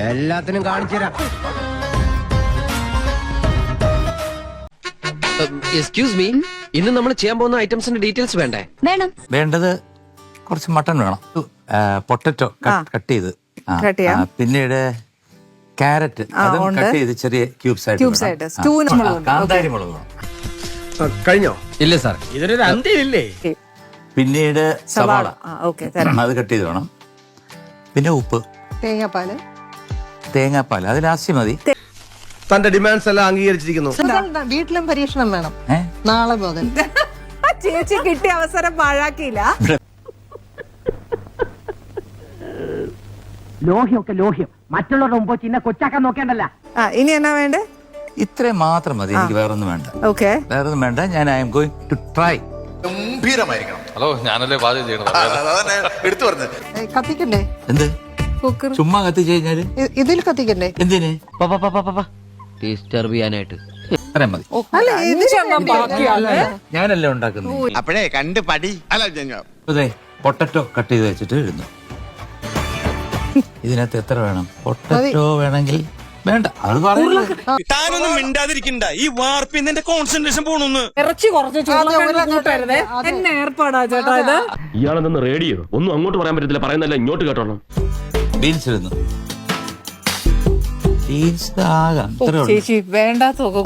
എല്ലാത്തിനും കാണിച്ചു തരാം. എക്സ്ക്യൂസ് മീ, ഇന്ന് നമ്മൾ ചെയ്യാൻ പോകുന്ന ഐറ്റംസിന്റെ ഡീറ്റെയിൽസ് വേണ്ടേ? വേണം. വേണ്ടത് കുറച്ച് മട്ടൺ വേണം, പൊട്ടറ്റോ കട്ട് ചെയ്ത്, പിന്നീട് ക്യാരറ്റ് അതും കട്ട് ചെയ്ത് ചെറിയ ക്യൂബ്സ് ആയിട്ട്, കാന്താരി മുളക് വേണം. കഴിഞ്ഞോ? ഇല്ല സാർ, ഇതിനൊരു അന്ത്യമില്ലേ? പിന്നീട് സവാള അത് കട്ട് ചെയ്ത് വേണം. പിന്നെ ഉപ്പ്, തേങ്ങാപ്പാൽ അത് ലാസ്റ്റ് മതി. തന്റെ ഡിമാൻഡ്സ് എല്ലാം അംഗീകരിച്ചിരിക്കുന്നു. വീട്ടിലും പരീക്ഷണം വേണം നാളെ മുതൽ. ചേച്ചി കിട്ടിയ അവസരം പാഴാക്കിയില്ല. ലോഹ്യമൊക്കെ ലോഹ്യം, മറ്റുള്ളവരുടെ മുമ്പ് ചിന്ന കൊച്ചാക്കാൻ നോക്കേണ്ടല്ല. ഇനി എന്നാ വേണ്ടേ? ഇത്രയും മാത്രം മതി, എനിക്ക് വേറൊന്നും വേണ്ട. ഓക്കെ, വേറൊന്നും വേണ്ട. ഞാൻ I am going to try. ഗംഭീരമായിരിക്കണം. ഹലോ, ഞാനല്ലേ പാചകം ചെയ്യണത്. എടുത്തു പറഞ്ഞത് കത്തിക്കണ്ടേ? എന്ത് കുക്കർ ചുമ്മാ കത്തിച്ച് കഴിഞ്ഞാല് ഇതിൽ കത്തിക്കണ്ടേ? എന്തിന്? ഡിസ്റ്റർബ് ചെയ്യാനായിട്ട്. അത്രയും മതി. ഞാനല്ലേ ഉണ്ടാക്കുന്നത്. അപ്പോഴേ കണ്ട് പടി. അല്ല അതെ, പൊട്ടറ്റോ കട്ട് ചെയ്ത് വെച്ചിട്ട് ഇടുന്നു. ഇതിനകത്ത് എത്ര വേണം? പൊട്ടറ്റോ വേണമെങ്കിൽ വേണ്ട, അത് പറയുന്നത്. താനൊന്നും മിണ്ടാതിരിക്കണ്ട. ഈ വാർപ്പിന്ന് എന്റെ കോൺസെൻട്രേഷൻ പോണൊന്ന്. ഇറച്ചി കുറച്ച് കൂട്ടരുത്. എന്നെ ഏർപ്പാടാ ചേട്ടാ ഇത്. ഇയാളെന്ന് റേഡിയോ ഒന്നും അങ്ങോട്ട് പറയാൻ പറ്റത്തില്ല, പറയുന്നല്ല ഇങ്ങോട്ട് കേട്ടോണം. ബീൻസ് ഇടുന്നു. ബീൻസ് ആകാം. ചേച്ചി വേണ്ടാത്തൊക്കെ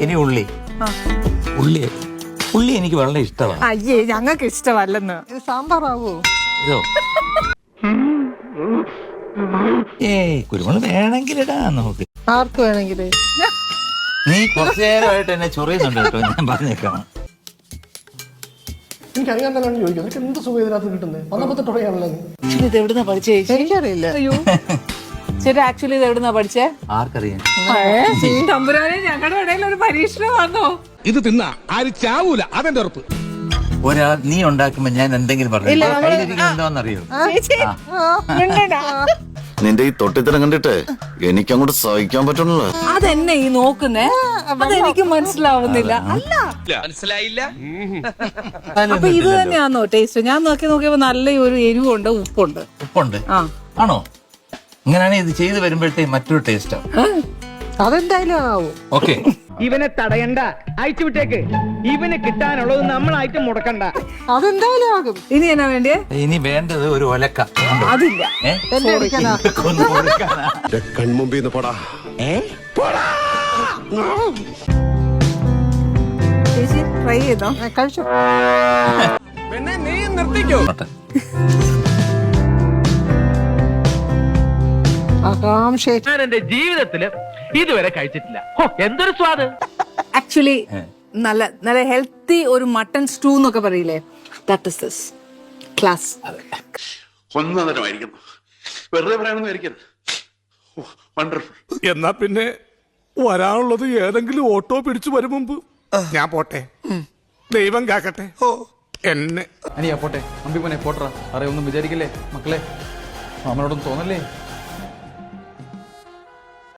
ഇനി ഉള്ളി. ഉള്ളി എനിക്ക് വളരെ ഇഷ്ടമാണ്. അയ്യേ, ഞങ്ങൾക്ക് ഇഷ്ടമല്ലെന്ന്. ഇത് സാമ്പാറാവോ? ഇതോ കുരുമുളക് വേണമെങ്കിൽ ഇടാം നമുക്ക്. ആർക്ക് വേണമെങ്കിൽ. നീ കുറച്ചു നേരമായിട്ട് എന്നെ ചൊറിയുന്നുണ്ട് കേട്ടോ, ഞാൻ പറഞ്ഞേക്കാം. എനിക്കറിയാൻ തന്നെ ചോദിക്കും, എനിക്ക് എന്ത് സുഖം ഇതിനകത്ത് കിട്ടുന്നത്? വന്നപ്പോ തുടങ്ങിയാണല്ലോ. ഇത് എവിടുന്നാ പഠിച്ചേ? എനിക്കറിയില്ല. അയ്യോ ചേട്ടാ, ആക്ച്വലി ഇത് എവിടുന്നാ പഠിച്ചേ? ആർക്കറിയാം? തമ്പുരാനെ, ഞങ്ങളുടെ ഇടയിൽ ഒരു പരീക്ഷണം വന്നോ? ഇത് തിന്നാ ആരും ചാവൂല, അതെന്റെ ഉറപ്പ്. നീ ഉണ്ടാക്കുമ്പോ ഞാൻ എന്തെങ്കിലും പറഞ്ഞു എന്താന്നറിയോ? നിന്റെ ഈ തൊട്ടിത്തരം കണ്ടിട്ട് എനിക്കങ്ങോട്ട് സഹിക്കാൻ പറ്റണല്ലോ. അതെന്നെ ഈ നോക്കുന്നേ, അതെനിക്ക് മനസ്സിലാവുന്നില്ല. അല്ല, മനസ്സിലായില്ല. അപ്പൊ ഇത് തന്നെയാണോ ടേസ്റ്റ്? ഞാൻ നോക്കിയപ്പോ നല്ല ഒരു എരിവുണ്ട്, ഉപ്പുണ്ട്. ഉപ്പുണ്ട് ആണോ? ഇങ്ങനെയാണെങ്കിൽ ഇത് ചെയ്ത് വരുമ്പോഴത്തേക്ക് മറ്റൊരു ടേസ്റ്റ് ആവും. അതെന്തായാലും ആവും. ഓക്കെ, ഇവനെ തടയണ്ട, അയച്ചു വിട്ടേക്ക്. ഇവന് കിട്ടാനുള്ളത് നമ്മളായിട്ട് മുടക്കണ്ട. അതെന്തായാലും ആകും. ഇനി എന്നാ വേണ്ടിയേ? ഇനി വേണ്ടത് ഒരു ഒലക്ക. അതില്ല. കൺമുമ്പിൽ പോടാ. ചേച്ചി ട്രൈ ചെയ്തോ? കഴിച്ചു. പിന്നെ നീ നിർത്തിക്കോ. ഞാൻ എന്റെ ജീവിതത്തില് ഇതുവരെ കഴിച്ചിട്ടില്ല. എന്തൊരു സ്വാദ്! ആക്ച്വലി നല്ല നല്ല ഹെൽത്തി ഒരു മട്ടൺ സ്റ്റൂ എന്നൊക്കെ പറയില്ലേ, ദാറ്റ് ഇസ് ദിസ് ക്ലാസ്. ഒന്നരമായിരിക്കുന്നു. വെറുതെ പറയണമെന്നായിരിക്കരുത്. വണ്ടർഫുൾ. എന്നാ പിന്നെ വരാനുള്ളത് ഏതെങ്കിലും ഓട്ടോ പിടിച്ചു വരും മുമ്പ് ഞാൻ പോട്ടെ. ദൈവം കാക്കട്ടെ എന്നെ. അനിയാ പോട്ടെ, അമ്പിമനെ പോട്ടറ. അറിയൊന്നും വിചാരിക്കില്ലേ മക്കളെ, നമ്മളോടൊന്നും തോന്നല്ലേ?